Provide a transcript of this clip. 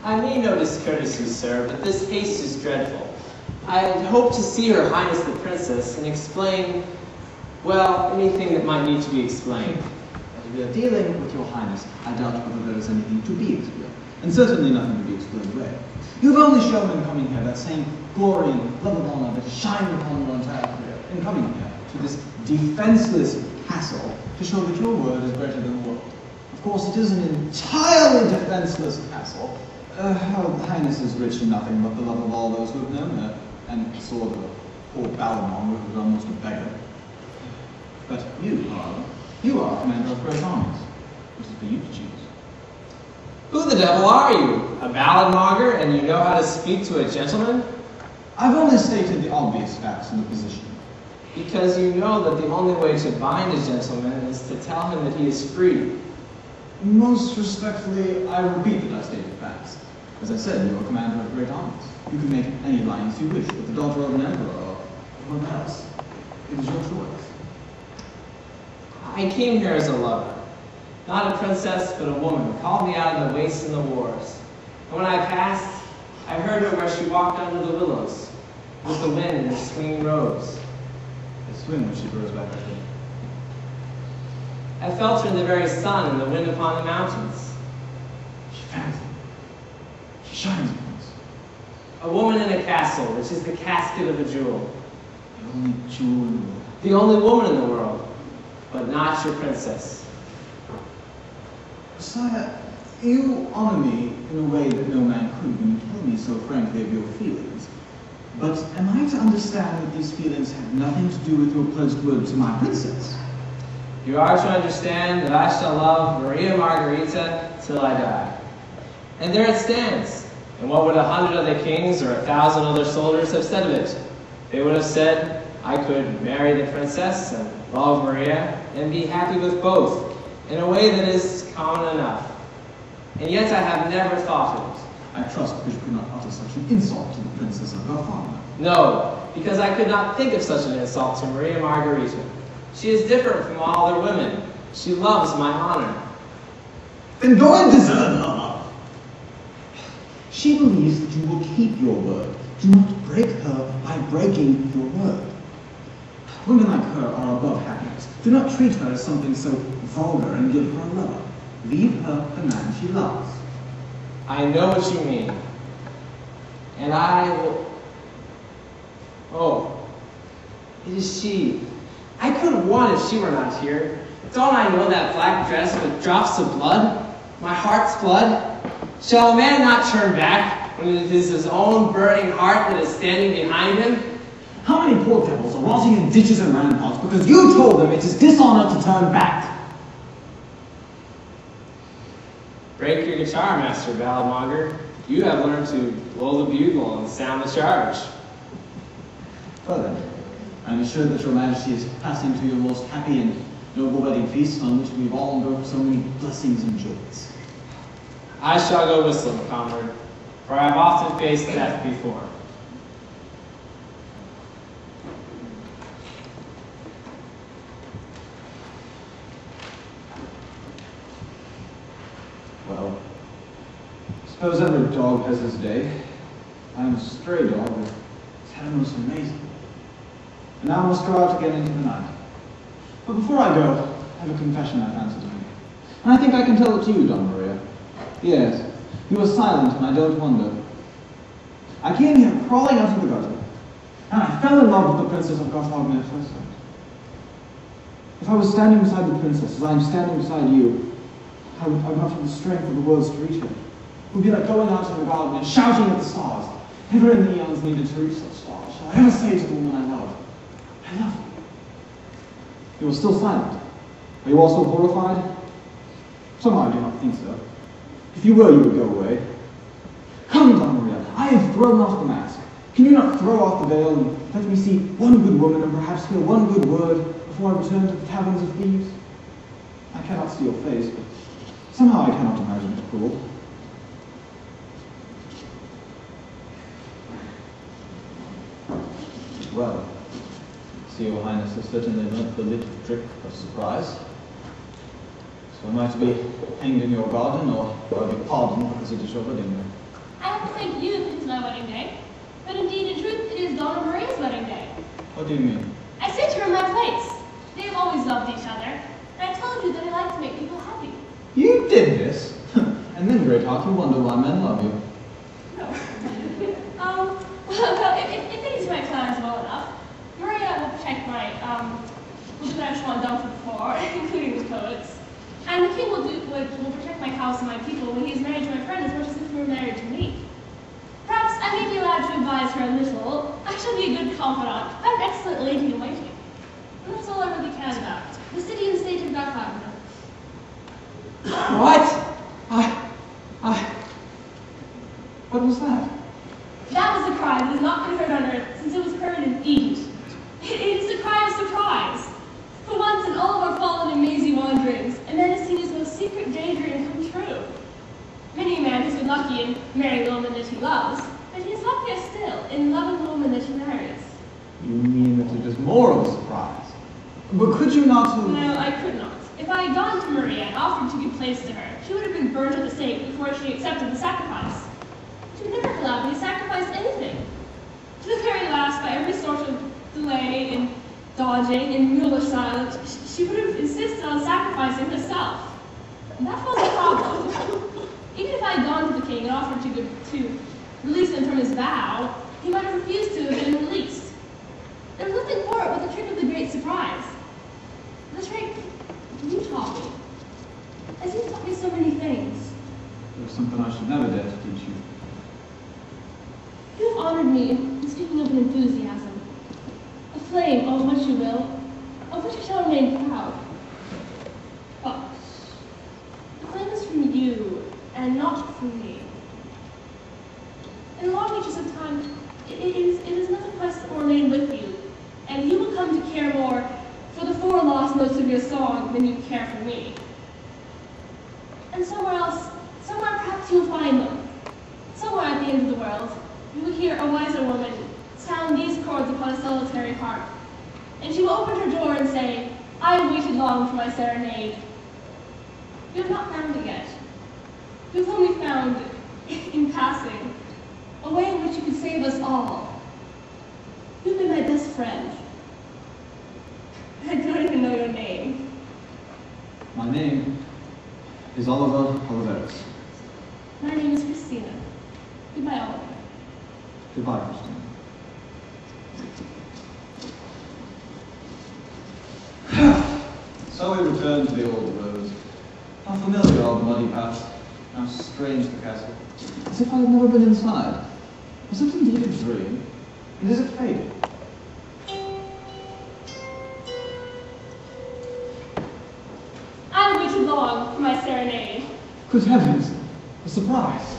I mean no discourtesy, sir, but this haste is dreadful. I had hoped to see Her Highness the Princess and explain, well, anything that might need to be explained. As we are dealing with your Highness, I doubt whether there is anything to be explained, and certainly nothing to be explained away. You have only shown in coming here that same glory and love of honor that shined upon your entire career in coming here to this defenseless castle to show that your word is greater than the world. Of course, it is an entirely defenseless castle. Her Highness is rich in nothing but the love of all those who have known her, and sort of a poor Ballamon who is almost a beggar. But you are commander of great armies. This is for you to choose. Who the devil are you? A balladmonger, and you know how to speak to a gentleman? I've only stated the obvious facts of the position. Because you know that the only way to bind a gentleman is to tell him that he is free. Most respectfully, I repeat that I stated facts. As I said, you are commander of great armies. You can make any alliance you wish with the daughter of an emperor or whoever else. It is your choice. I came here as a lover. Not a princess, but a woman called me out of the wastes and the wars. And when I passed, I heard her where she walked under the willows, with the wind in her swinging robes. They swing when she throws back her head. I felt her in the very sun and the wind upon the mountains. She fans them. She shines upon us. A woman in a castle, which is the casket of a jewel. The only jewel in the world. The only woman in the world, but not your princess. Sire, you honor me in a way that no man could when you tell me so frankly of your feelings. But am I to understand that these feelings have nothing to do with your pledged word to my princess? You are to understand that I shall love Maria Margarita till I die. And there it stands. And what would 100 other kings or 1,000 other soldiers have said of it? They would have said, I could marry the princess and love Maria and be happy with both in a way that is common enough. And yet I have never thought of it. I trust because you could not utter such an insult to the princess of her father. No, because I could not think of such an insult to Maria Margarita. She is different from all other women. She loves my honor. Then go and deserve her love. She believes that you will keep your word. Do not break her by breaking your word. Women like her are above happiness. Do not treat her as something so vulgar and give her a lover. Leave her the man she loves. I know what you mean. And I will... Oh, it is she. I could have won if she were not here. Don't I know that black dress with drops of blood? My heart's blood? Shall a man not turn back when it is his own burning heart that is standing behind him? How many poor devils are rotting in ditches and ramparts because you told them it is dishonor to turn back? Break your guitar, Master Balladmonger. You have learned to blow the bugle and sound the charge. Well then, I am assured that your Majesty is passing to your most happy and noble wedding feast on which we've all invoked so many blessings and joys. I shall go whistling, comrade, for I have often faced death before. Well, I suppose every dog has his day. I am a stray dog, but it's had most amazing. And now I must go out again into the night. But before I go, I have a confession I fancy to make. And I think I can tell it to you, Don Maria. Yes, you are silent, and I don't wonder. I came here crawling out of the gutter, and I fell in love with the Princess of Gothard at first sight. If I was standing beside the princess, as I am standing beside you, I would not have the strength of the words to reach her. It would be like going out in the garden and shouting at the stars. Never in the eons needed to reach such stars. Shall I ever say to the woman I love, I love you? You are still silent. Are you also horrified? Somehow I do not think so. If you were, you would go away. Come, Don Maria, I have thrown off the mask. Can you not throw off the veil and let me see one good woman and perhaps hear one good word before I return to the taverns of Thebes? I cannot see your face, but somehow I cannot imagine it cruel. Well, see your Highness has certainly learnt the little trick of surprise. So am I to be hanged in your garden, or will I be pardoned because it is your wedding day? will thank you that it is my wedding day, but indeed, in truth, it is Donna Maria's wedding day. What do you mean? I sit here in my place. They have always loved each other, and I told you that I like to make people happy. You did this? And then, Greatheart, you wonder why men love you. No. Well, if things went plans well enough, Maria will protect my, will do what I want done before, including the poets. And the king will protect my house and my people when he's married to my friend as much as if he were married to me. Perhaps I may be allowed to advise her a little. I shall be a good confidant. I'm an excellent lady in waiting. And that's all I really care about. The city and state of Godfather. What? What was that? That was a cry that has not been heard on earth since it was heard in Egypt. It is the cry of surprise. For once in all of our fallen and mazy wanderings, a man has seen his most secret daydream come true. Many a man has been lucky in marrying the woman that he loves, but he is luckier still in loving the woman that he marries. You mean that it is more of a surprise? But could you not have... No, I could not. If I had gone to Maria and offered to give place to her, she would have been burned at the stake before she accepted the sacrifice. She would never have allowed me to sacrifice anything. To the very last, by every sort of delay and dodging and mulish silence, she would have insisted on sacrificing herself. And that was a problem. Even if I had gone to the king and offered to release him from his vow, he might have refused to have been released. There was nothing for it but the trick of the great surprise. The trick you taught me. As you taught me so many things. There's something I should never dare to teach you. You have honored me in speaking of an enthusiasm. A flame, or what you will, of which I shall remain proud. But the flame is from you, and not from me. In long reaches of time, it is another quest that will remain with you, and you will come to care more for the four lost notes of your song than you care for me. And somewhere else, somewhere perhaps you will find them. Somewhere at the end of the world, you will hear a wiser woman sound these chords upon a solitary harp, and she will open her door and say, I have waited long for my serenade. You have not found it yet. You have only found, in passing, a way in which you could save us all. You've been my best friend. I don't even know your name. My name is Oliver Oliveris. My name is Christina. Goodbye, Oliver. Goodbye, Christina. So we returned to the old road. How familiar are the muddy paths. How strange the castle. As if I had never been inside. Was it indeed a dream? And is it faded? I waited long for my serenade. Good heavens! A surprise!